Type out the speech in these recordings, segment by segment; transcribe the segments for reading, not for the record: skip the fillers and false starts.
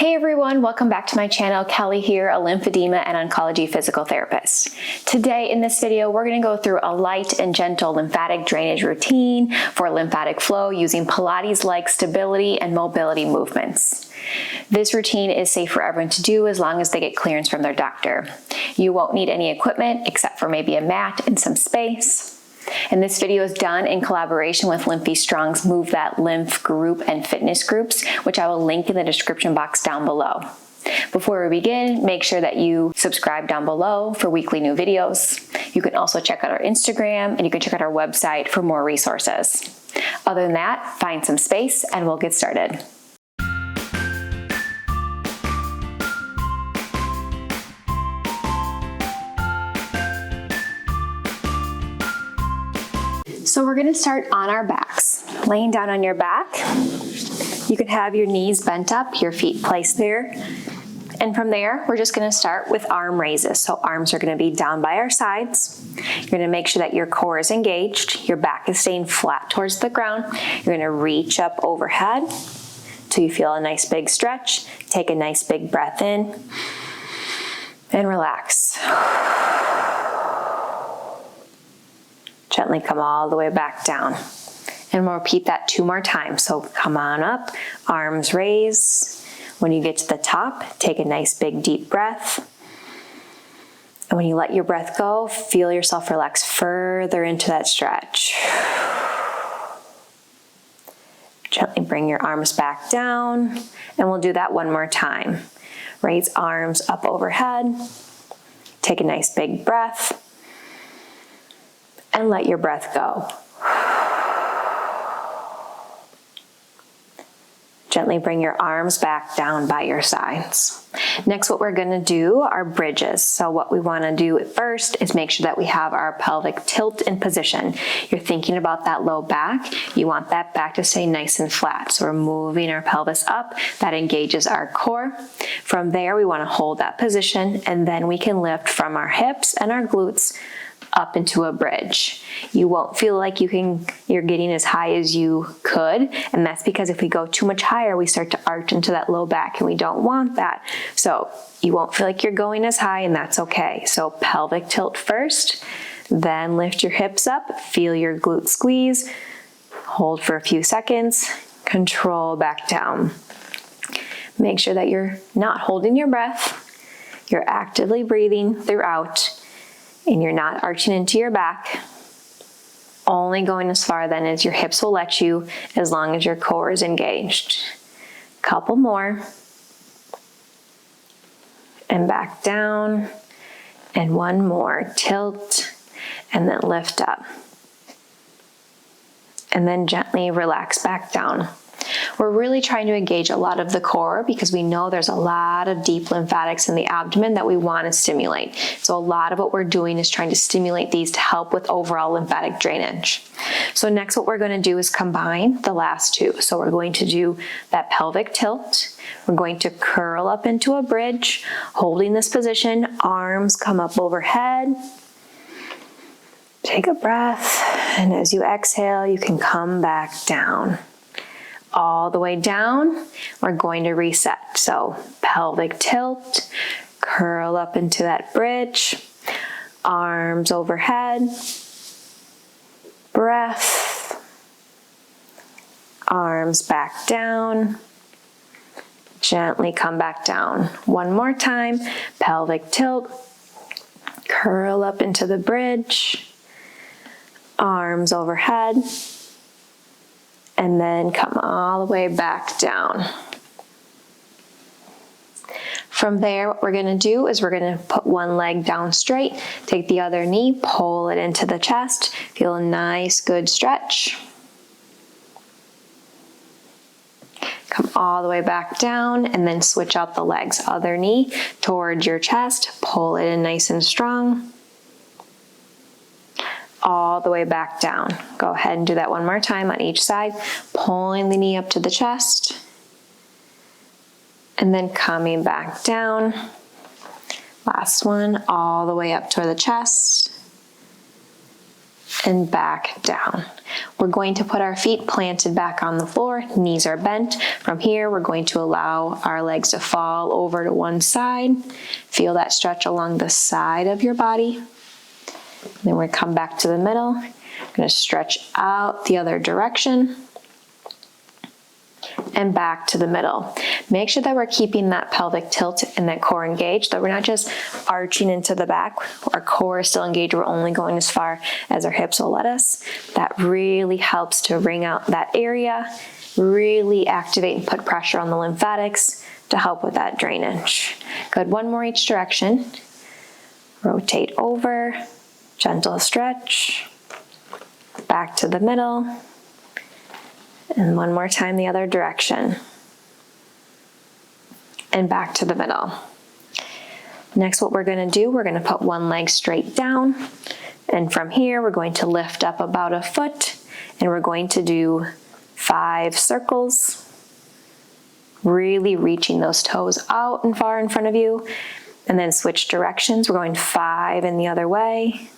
Hey everyone, welcome back to my channel. Kelly here, a lymphedema and oncology physical therapist. Today in this video, we're going to go through a light and gentle lymphatic drainage routine for lymphatic flow using Pilates-like stability and mobility movements. This routine is safe for everyone to do as long as they get clearance from their doctor. You won't need any equipment except for maybe a mat and some space. And this video is done in collaboration with Lymphy Strong's Move That Lymph group and fitness groups, which I will link in the description box down below. Before we begin, make sure that you subscribe down below for weekly new videos. You can also check out our Instagram and you can check out our website for more resources. Other than that, find some space and we'll get started. So we're going to start on our backs. Laying down on your back, you can have your knees bent up, your feet placed there. And from there, we're just going to start with arm raises. So arms are going to be down by our sides. You're going to make sure that your core is engaged. Your back is staying flat towards the ground. You're going to reach up overhead till you feel a nice big stretch. Take a nice big breath in and relax. Gently come all the way back down. And we'll repeat that 2 more times. So come on up, arms raise. When you get to the top, take a nice big deep breath. And when you let your breath go, feel yourself relax further into that stretch. Gently bring your arms back down. And we'll do that 1 more time. Raise arms up overhead. Take a nice big breath. And let your breath go. Gently bring your arms back down by your sides. Next, what we're going to do are bridges. So what we want to do first is make sure that we have our pelvic tilt in position. You're thinking about that low back. You want that back to stay nice and flat. So we're moving our pelvis up. That engages our core. From there, we want to hold that position, and then we can lift from our hips and our glutes up into a bridge. You won't feel like you're getting as high as you could, and that's because if we go too much higher, we start to arch into that low back, and we don't want that. So you won't feel like you're going as high, and that's okay. So pelvic tilt first, then lift your hips up, feel your glutes squeeze, hold for a few seconds, control back down. Make sure that you're not holding your breath, you're actively breathing throughout, and you're not arching into your back, only going as far then as your hips will let you, as long as your core is engaged. Couple more. And back down. And 1 more. Tilt, and then lift up. And then gently relax back down. We're really trying to engage a lot of the core because we know there's a lot of deep lymphatics in the abdomen that we want to stimulate. So a lot of what we're doing is trying to stimulate these to help with overall lymphatic drainage. So next what we're going to do is combine the last 2. So we're going to do that pelvic tilt. We're going to curl up into a bridge, holding this position, arms come up overhead. Take a breath, and as you exhale, you can come back down. All the way down, we're going to reset. So pelvic tilt, curl up into that bridge, arms overhead, breath, arms back down, gently come back down. 1 more time, pelvic tilt, curl up into the bridge, arms overhead, and then come all the way back down. From there, what we're going to do is we're going to put 1 leg down straight, take the other knee, pull it into the chest, feel a nice good stretch. Come all the way back down and then switch out the legs. Other knee towards your chest, pull it in nice and strong. All the way back down. Go ahead and do that 1 more time on each side, pulling the knee up to the chest, and then coming back down. Last one, all the way up to the chest, and back down. We're going to put our feet planted back on the floor, knees are bent. From here, we're going to allow our legs to fall over to one side. Feel that stretch along the side of your body. Then we're gonna come back to the middle. We're gonna stretch out the other direction and back to the middle. Make sure that we're keeping that pelvic tilt and that core engaged, that we're not just arching into the back. Our core is still engaged. We're only going as far as our hips will let us. That really helps to wring out that area, really activate and put pressure on the lymphatics to help with that drainage. Good, one more each direction. Rotate over, gentle stretch, back to the middle, and one more time the other direction. And back to the middle. Next, what we're gonna do, we're gonna put one leg straight down. And from here, we're going to lift up about a foot, and we're going to do 5 circles, really reaching those toes out and far in front of you. And then switch directions. We're going 5 in the other way.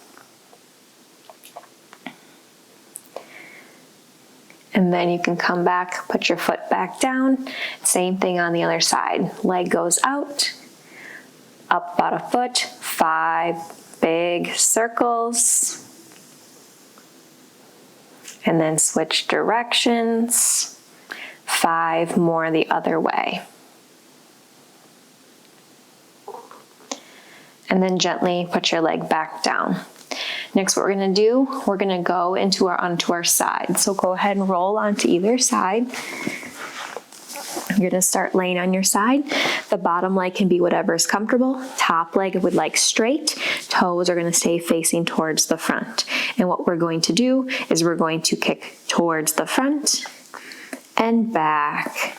And then you can come back, put your foot back down. Same thing on the other side. Leg goes out, up about a foot, 5 big circles. And then switch directions, 5 more the other way. And then gently put your leg back down. Next, what we're gonna do, we're gonna go onto our side. So go ahead and roll onto either side. You're gonna start laying on your side. The bottom leg can be whatever is comfortable. Top leg would like straight. Toes are gonna stay facing towards the front. And what we're going to do is we're going to kick towards the front and back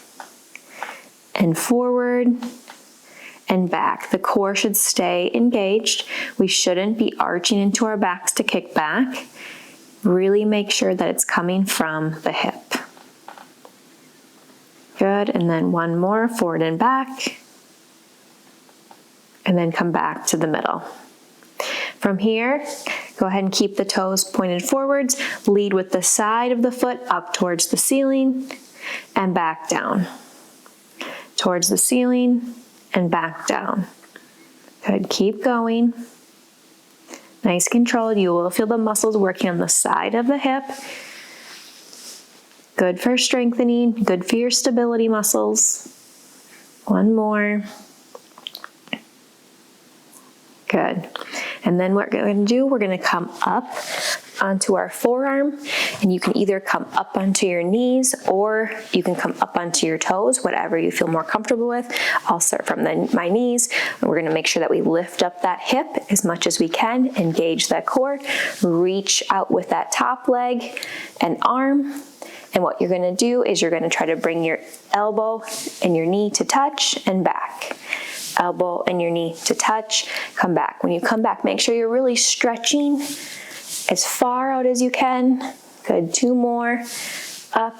and forward and back. The core should stay engaged. We shouldn't be arching into our backs to kick back. Really make sure that it's coming from the hip. Good, and then one more, forward and back. And then come back to the middle. From here, go ahead and keep the toes pointed forwards. Lead with the side of the foot up towards the ceiling and back down. Towards the ceiling and back down. Good, keep going. Nice control. You will feel the muscles working on the side of the hip. Good for strengthening, good for your stability muscles. One more. Good. And then what we're going to do, we're going to come up onto our forearm, and you can either come up onto your knees or you can come up onto your toes, whatever you feel more comfortable with. I'll start from my knees, and we're going to make sure that we lift up that hip as much as we can, engage that core, reach out with that top leg and arm. And what you're going to do is you're going to try to bring your elbow and your knee to touch and back. Elbow and your knee to touch, come back. When you come back, make sure you're really stretching as far out as you can. Good, 2 more, up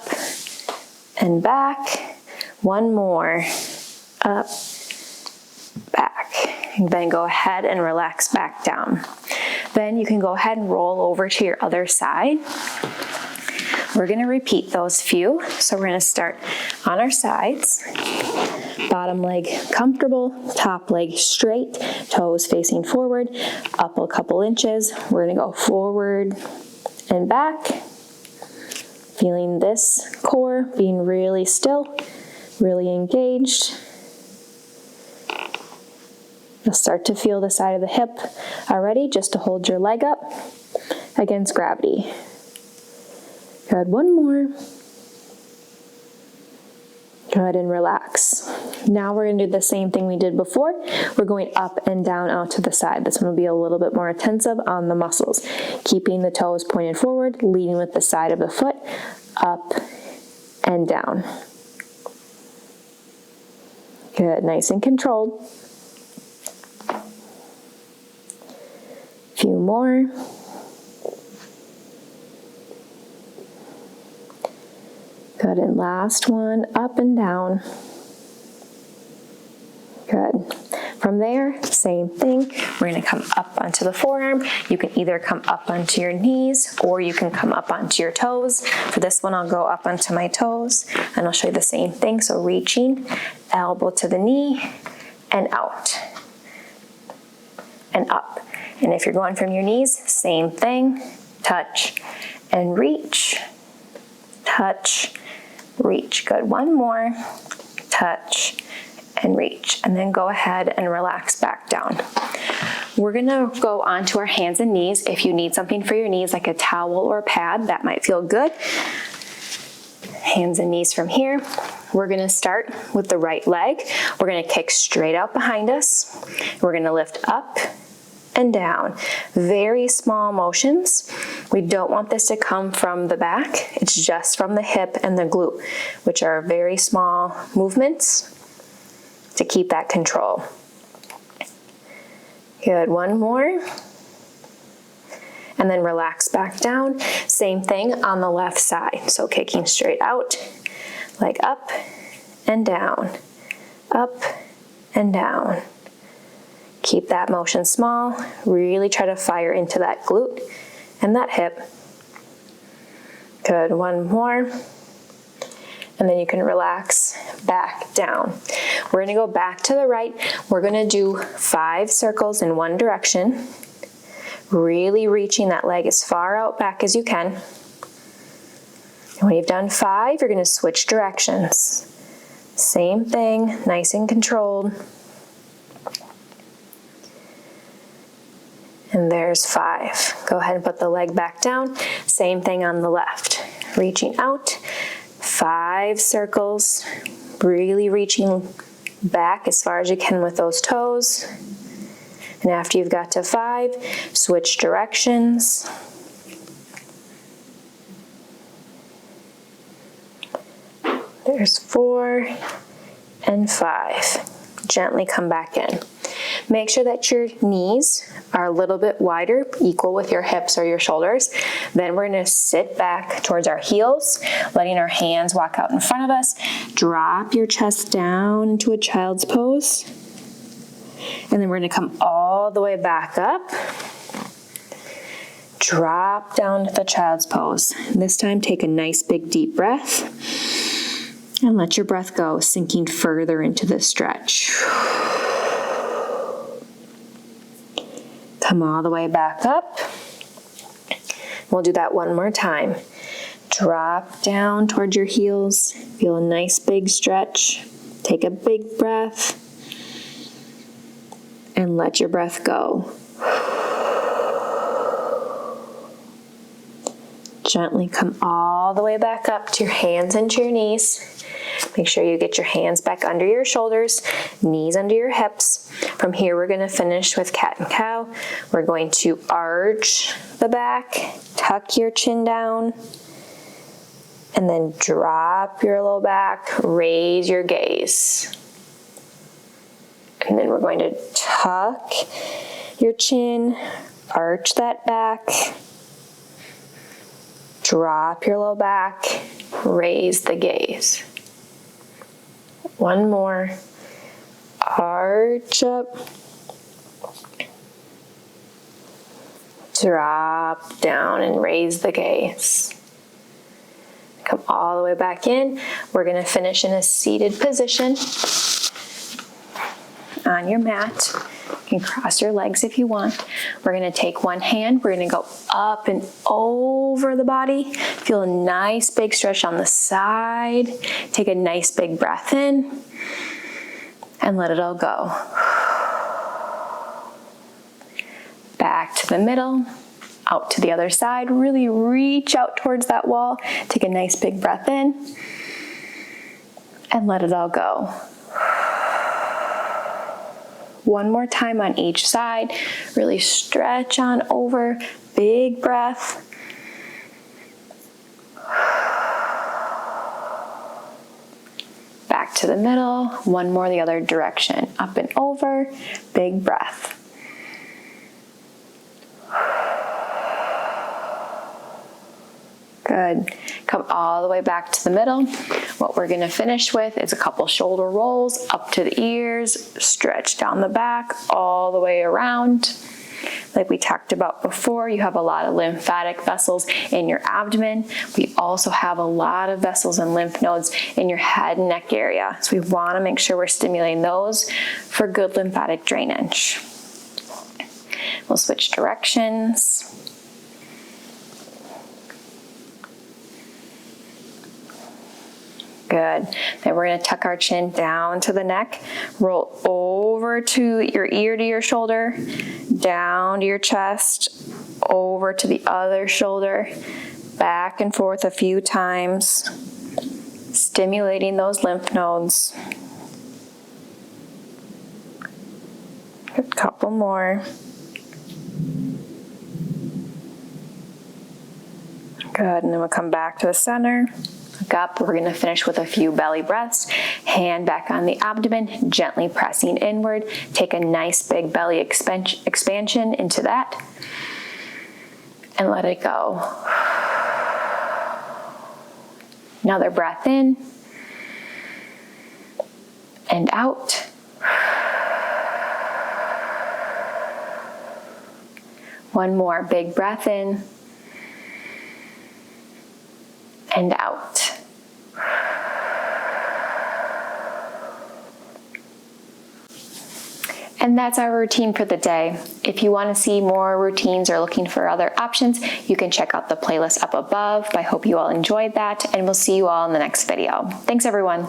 and back. 1 more, up, back. And then go ahead and relax back down. Then you can go ahead and roll over to your other side. We're gonna repeat those few. So we're gonna start on our sides. Bottom leg comfortable, top leg straight, toes facing forward, up a couple inches. We're gonna go forward and back. Feeling this core being really still, really engaged. You'll start to feel the side of the hip already, just to hold your leg up against gravity. Good, 1 more. Good, and relax. Now we're gonna do the same thing we did before. We're going up and down out to the side. This one will be a little bit more intensive on the muscles. Keeping the toes pointed forward, leading with the side of the foot, up and down. Good, nice and controlled. Few more. Good, and last one, up and down. Good. From there, same thing. We're gonna come up onto the forearm. You can either come up onto your knees or you can come up onto your toes. For this one, I'll go up onto my toes and I'll show you the same thing. So reaching, elbow to the knee and out and up. And if you're going from your knees, same thing, touch and reach, touch, reach. Good, one more, touch and reach, and then go ahead and relax back down. We're gonna go onto our hands and knees. If you need something for your knees, like a towel or a pad, that might feel good. Hands and knees from here. We're gonna start with the right leg. We're gonna kick straight out behind us. We're gonna lift up and down. Very small motions. We don't want this to come from the back. It's just from the hip and the glute, which are very small movements to keep that control. Good, one more. And then relax back down. Same thing on the left side. So kicking straight out, leg up and down, up and down. Keep that motion small. Really try to fire into that glute and that hip. Good, one more. And then you can relax back down. We're gonna go back to the right. We're gonna do 5 circles in one direction, really reaching that leg as far out back as you can. And when you've done 5, you're gonna switch directions. Same thing, nice and controlled. And there's 5. Go ahead and put the leg back down. Same thing on the left. Reaching out, 5 circles, really reaching back as far as you can with those toes. And after you've got to 5, switch directions. There's 4 and 5. Gently come back in. Make sure that your knees are a little bit wider, equal with your hips or your shoulders. Then we're gonna sit back towards our heels, letting our hands walk out in front of us. Drop your chest down into a child's pose. And then we're gonna come all the way back up. Drop down to the child's pose. This time, take a nice big deep breath and let your breath go, sinking further into the stretch. Come all the way back up. We'll do that one more time. Drop down towards your heels. Feel a nice big stretch. Take a big breath and let your breath go. Gently come all the way back up to your hands and to your knees. Make sure you get your hands back under your shoulders, knees under your hips. From here, we're gonna finish with cat and cow. We're going to arch the back, tuck your chin down, and then drop your low back, raise your gaze. And then we're going to tuck your chin, arch that back, drop your low back, raise the gaze. One more. Arch up. Drop down and raise the gaze. Come all the way back in. We're going to finish in a seated position on your mat. You can cross your legs if you want. We're going to take one hand. We're going to go up and over the body. Feel a nice big stretch on the side. Take a nice big breath in and let it all go. Back to the middle, out to the other side. Really reach out towards that wall. Take a nice big breath in and let it all go. One more time on each side. Really stretch on over. Big breath. Back to the middle. One more the other direction. Up and over. Big breath. Good. Come all the way back to the middle. What we're gonna finish with is a couple shoulder rolls up to the ears, stretch down the back, all the way around. Like we talked about before, you have a lot of lymphatic vessels in your abdomen. We also have a lot of vessels and lymph nodes in your head and neck area. So we wanna make sure we're stimulating those for good lymphatic drainage. We'll switch directions. Good. Then we're going to tuck our chin down to the neck, roll over to your shoulder, down to your chest, over to the other shoulder, back and forth a few times, stimulating those lymph nodes. A couple more. Good, and then we'll come back to the center. Look up, we're gonna finish with a few belly breaths. Hand back on the abdomen, gently pressing inward. Take a nice big belly expansion into that. And let it go. Another breath in. And out. One more big breath in. And out. And that's our routine for the day. If you want to see more routines or looking for other options, you can check out the playlist up above. I hope you all enjoyed that, and we'll see you all in the next video. Thanks, everyone.